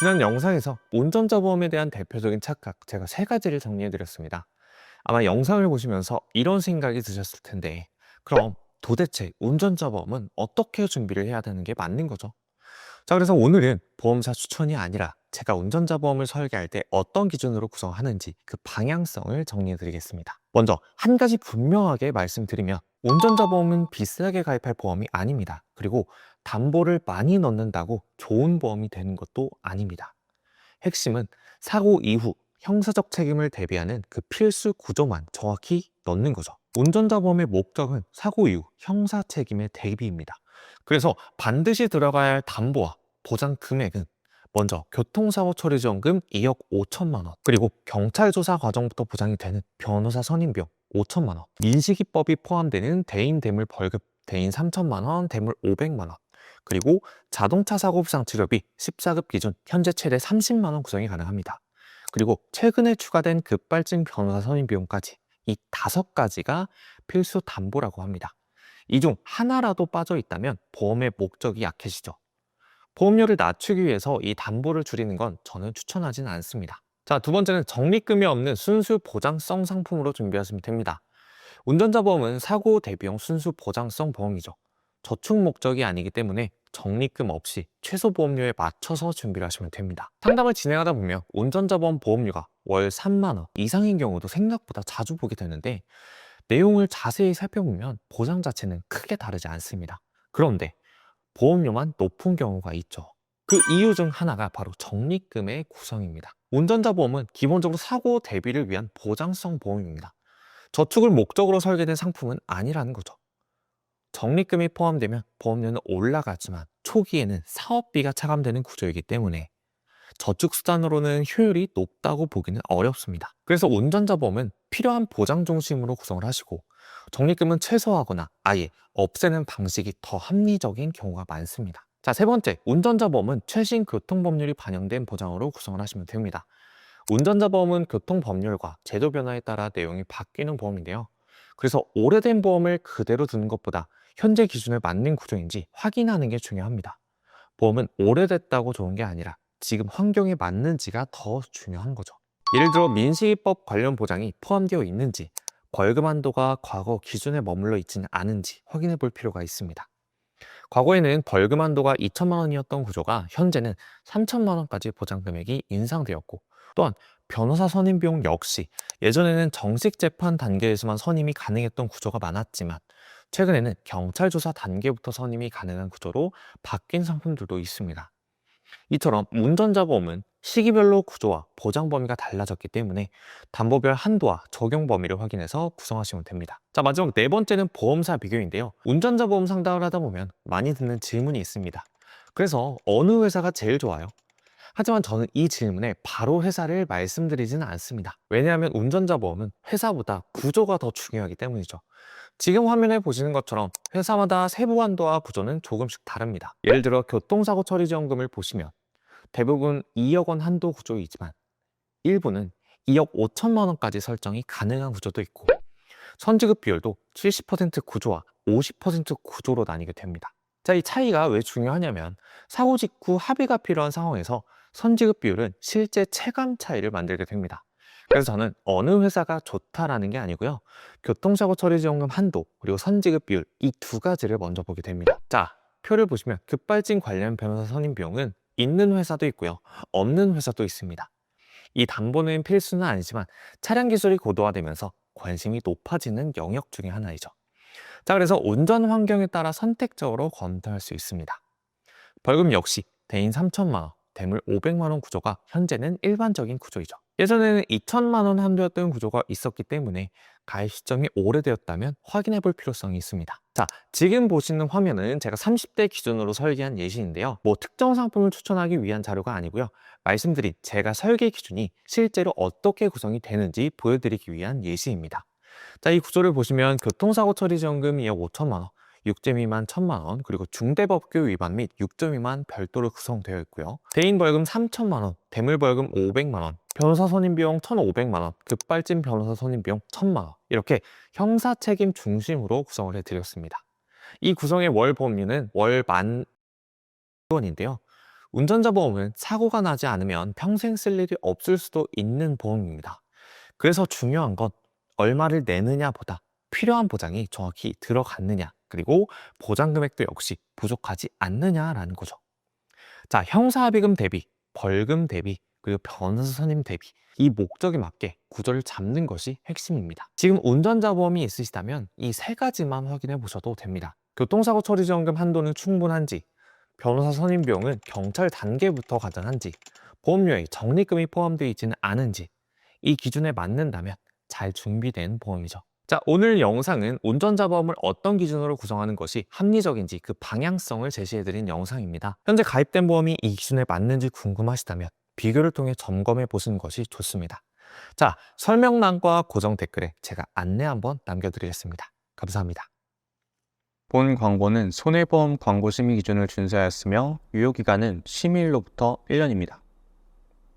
지난 영상에서 운전자 보험에 대한 대표적인 착각 제가 세 가지를 정리해 드렸습니다. 아마 영상을 보시면서 이런 생각이 드셨을 텐데, 그럼 도대체 운전자 보험은 어떻게 준비를 해야 되는 게 맞는 거죠? 자, 그래서 오늘은 보험사 추천이 아니라 제가 운전자 보험을 설계할 때 어떤 기준으로 구성하는지 그 방향성을 정리해 드리겠습니다. 먼저 한 가지 분명하게 말씀드리면, 운전자 보험은 비싸게 가입할 보험이 아닙니다. 그리고 담보를 많이 넣는다고 좋은 보험이 되는 것도 아닙니다. 핵심은 사고 이후 형사적 책임을 대비하는 그 필수 구조만 정확히 넣는 거죠. 운전자 보험의 목적은 사고 이후 형사 책임의 대비입니다. 그래서 반드시 들어가야 할 담보와 보장 금액은, 먼저 교통사고 처리 지원금 2억 5천만 원, 그리고 경찰 조사 과정부터 보장이 되는 변호사 선임비용 5천만 원, 민식이법이 포함되는 대인 대물 벌금 대인 3천만 원, 대물 500만 원, 그리고 자동차 사고 부상 치료비 14급 기준 현재 최대 30만 원 구성이 가능합니다. 그리고 최근에 추가된 급발진 변호사 선임 비용까지, 이 5가지가 필수 담보라고 합니다. 이 중 하나라도 빠져 있다면 보험의 목적이 약해지죠. 보험료를 낮추기 위해서 이 담보를 줄이는 건 저는 추천하지는 않습니다. 자, 두 번째는 적립금이 없는 순수 보장성 상품으로 준비하시면 됩니다. 운전자 보험은 사고 대비용 순수 보장성 보험이죠. 저축 목적이 아니기 때문에 적립금 없이 최소 보험료에 맞춰서 준비를 하시면 됩니다. 상담을 진행하다 보면 운전자 보험 보험료가 월 3만 원 이상인 경우도 생각보다 자주 보게 되는데, 내용을 자세히 살펴보면 보장 자체는 크게 다르지 않습니다. 그런데 보험료만 높은 경우가 있죠. 그 이유 중 하나가 바로 적립금의 구성입니다. 운전자 보험은 기본적으로 사고 대비를 위한 보장성 보험입니다. 저축을 목적으로 설계된 상품은 아니라는 거죠. 적립금이 포함되면 보험료는 올라가지만 초기에는 사업비가 차감되는 구조이기 때문에 저축 수단으로는 효율이 높다고 보기는 어렵습니다. 그래서 운전자 보험은 필요한 보장 중심으로 구성을 하시고, 적립금은 최소화하거나 아예 없애는 방식이 더 합리적인 경우가 많습니다. 자, 세 번째, 운전자 보험은 최신 교통법률이 반영된 보장으로 구성을 하시면 됩니다. 운전자 보험은 교통법률과 제도 변화에 따라 내용이 바뀌는 보험인데요. 그래서 오래된 보험을 그대로 두는 것보다 현재 기준에 맞는 구조인지 확인하는 게 중요합니다. 보험은 오래됐다고 좋은 게 아니라 지금 환경에 맞는지가 더 중요한 거죠. 예를 들어 민식이법 관련 보장이 포함되어 있는지, 벌금 한도가 과거 기준에 머물러 있지는 않은지 확인해 볼 필요가 있습니다. 과거에는 벌금 한도가 2천만 원이었던 구조가 현재는 3천만 원까지 보장 금액이 인상되었고, 또한 변호사 선임 비용 역시 예전에는 정식 재판 단계에서만 선임이 가능했던 구조가 많았지만, 최근에는 경찰 조사 단계부터 선임이 가능한 구조로 바뀐 상품들도 있습니다. 이처럼 운전자 보험은 시기별로 구조와 보장 범위가 달라졌기 때문에 담보별 한도와 적용 범위를 확인해서 구성하시면 됩니다. 자, 마지막 네 번째는 보험사 비교인데요. 운전자 보험 상담을 하다 보면 많이 듣는 질문이 있습니다. 그래서 어느 회사가 제일 좋아요? 하지만 저는 이 질문에 바로 회사를 말씀드리지는 않습니다. 왜냐하면 운전자 보험은 회사보다 구조가 더 중요하기 때문이죠. 지금 화면에 보시는 것처럼 회사마다 세부 한도와 구조는 조금씩 다릅니다. 예를 들어 교통사고 처리 지원금을 보시면 대부분 2억 원 한도 구조이지만, 일부는 2억 5천만 원까지 설정이 가능한 구조도 있고, 선지급 비율도 70% 구조와 50% 구조로 나뉘게 됩니다. 자, 이 차이가 왜 중요하냐면, 사고 직후 합의가 필요한 상황에서 선지급 비율은 실제 체감 차이를 만들게 됩니다. 그래서 저는 어느 회사가 좋다라는 게 아니고요, 교통사고 처리 지원금 한도 그리고 선지급 비율, 이 두 가지를 먼저 보게 됩니다. 자, 표를 보시면 급발진 관련 변호사 선임 비용은 있는 회사도 있고요, 없는 회사도 있습니다. 이 담보는 필수는 아니지만 차량 기술이 고도화되면서 관심이 높아지는 영역 중에 하나이죠. 자, 그래서 운전 환경에 따라 선택적으로 검토할 수 있습니다. 벌금 역시 대인 3천만 원, 대물 500만 원 구조가 현재는 일반적인 구조이죠. 예전에는 2천만 원 한도였던 구조가 있었기 때문에 가입 시점이 오래되었다면 확인해 볼 필요성이 있습니다. 자, 지금 보시는 화면은 제가 30대 기준으로 설계한 예시인데요. 뭐 특정 상품을 추천하기 위한 자료가 아니고요, 말씀드린 제가 설계 기준이 실제로 어떻게 구성이 되는지 보여드리기 위한 예시입니다. 자, 이 구조를 보시면 교통사고 처리 지원금 2억 5천만 원, 육죄 미만 1천만 원, 그리고 중대법규 위반 및 육조 미만 별도로 구성되어 있고요. 대인 벌금 3천만 원, 대물 벌금 500만 원, 변호사 선임 비용 1,500만 원, 급발진 변호사 선임 비용 1,000만 원, 이렇게 형사 책임 중심으로 구성을 해드렸습니다. 이 구성의 월 보험료는 월 10,000원인데요. 운전자 보험은 사고가 나지 않으면 평생 쓸 일이 없을 수도 있는 보험입니다. 그래서 중요한 건 얼마를 내느냐보다 필요한 보장이 정확히 들어갔느냐, 그리고 보장 금액도 역시 부족하지 않느냐라는 거죠. 자, 형사합의금 대비, 벌금 대비, 그리고 변호사 선임 대비, 이 목적에 맞게 구조를 잡는 것이 핵심입니다. 지금 운전자 보험이 있으시다면 이 세 가지만 확인해 보셔도 됩니다. 교통사고 처리 지원금 한도는 충분한지, 변호사 선임 비용은 경찰 단계부터 가능한지, 보험료에 적립금이 포함되어 있지는 않은지, 이 기준에 맞는다면 잘 준비된 보험이죠. 자, 오늘 영상은 운전자 보험을 어떤 기준으로 구성하는 것이 합리적인지 그 방향성을 제시해드린 영상입니다. 현재 가입된 보험이 이 기준에 맞는지 궁금하시다면 비교를 통해 점검해 보시는 것이 좋습니다. 자, 설명란과 고정 댓글에 제가 안내 한번 남겨드리겠습니다. 감사합니다. 본 광고는 손해보험 광고 심의 기준을 준수하였으며 유효기간은 심의일로부터 1년입니다.